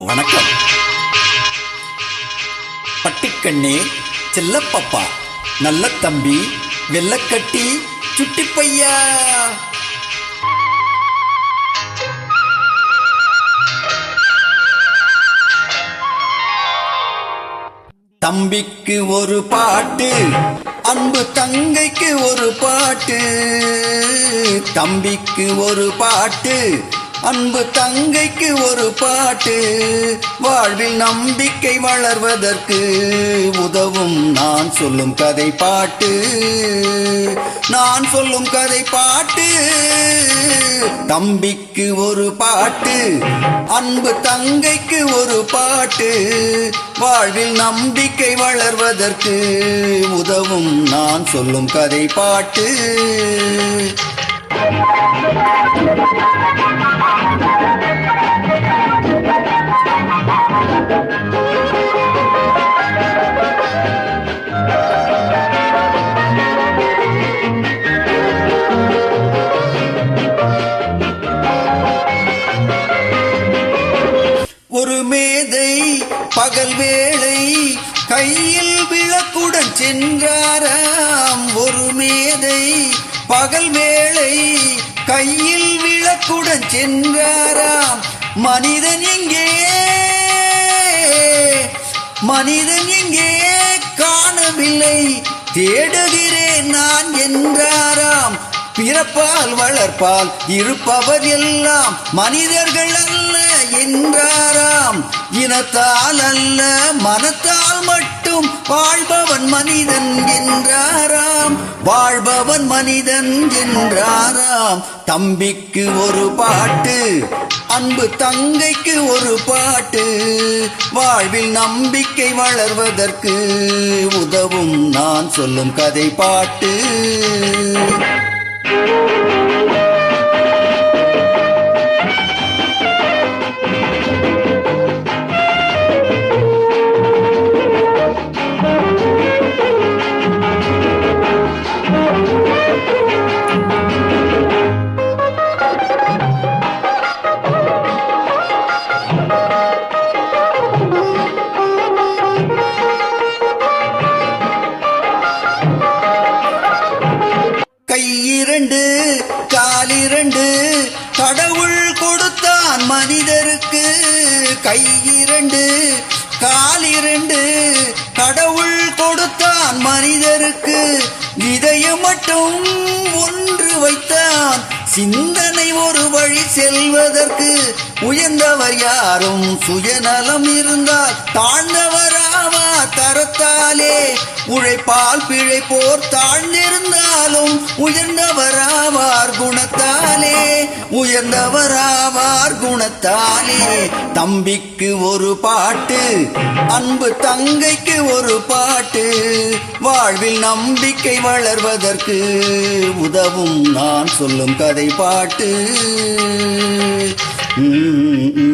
வணக்கம். பட்டிக்கண்ணே, செல்லப்பப்பா, நல்ல தம்பி, வெள்ளக்கட்டி, சுட்டி பையா. தம்பிக்கு ஒரு பாட்டு, அன்பு தங்கைக்கு ஒரு பாட்டு. தம்பிக்கு ஒரு பாட்டு, அன்பு தங்கைக்கு ஒரு பாட்டு. வாழ்வில் நம்பிக்கை வளர்வதற்கு உதவும் நான் சொல்லும் கதை பாட்டு. நான் சொல்லும் கதை பாட்டு. தம்பிக்கு ஒரு பாட்டு, அன்பு தங்கைக்கு ஒரு பாட்டு. வாழ்வில் நம்பிக்கை வளர்வதற்கு உதவும் நான் சொல்லும் கதை பாட்டு. ஒரு மேதை பகல் வேளை கையில் விளக்குடன் சென்றாராம். ஒரு மேதை பகல் வேளை கையில் விளக்குடன் சென்றாராம். மனிதன் எங்கே, மனிதன் எங்கே காணவில்லை, தேடுகிறேன் நான் என்றாராம். பிறப்பால் வளர்ப்பால் இருப்பவர் எல்லாம் மனிதர்கள் அல்ல என்றாராம். இனத்தால் அல்ல மனத்தால் மட்டும் வாழ்பவன் மனிதன் என்றாராம். வாழ்பவன் மனிதன் என்றாராம். தம்பிக்கு ஒரு பாட்டு, அன்பு தங்கைக்கு ஒரு பாட்டு. வாழ்வில் நம்பிக்கை வளர்வதற்கு உதவும் நான் சொல்லும் கதை பாட்டு. கையிரண்டு காலிரண்டு கடவுள் கொடுத்தான் மனிதருக்கு. கையிரண்டு காலிரண்டு கடவுள் கொடுத்தான் மனிதருக்கு. இதயம் மட்டும் ஒன்று வைத்தான், சிந்தனை ஒரு வழி செல்வதற்கு. உயர்ந்தவர் யாரும் சுயநலம் இருந்தால் தாழ்ந்தவராவா தரத்தாலே. உழைப்பால் பிழைப்போர் தாழ்ந்திருந்தாலும் உயர்ந்தவராவார் குணத்தாலே. உயர்ந்தவராவார் குணத்தாலே. தம்பிக்கு ஒரு பாட்டு, அன்பு தங்கைக்கு ஒரு பாட்டு. வாழ்வில் நம்பிக்கை வளர்வதற்கு உதவும் நான் சொல்லும் கதை பாட்டு. Mm-hmm.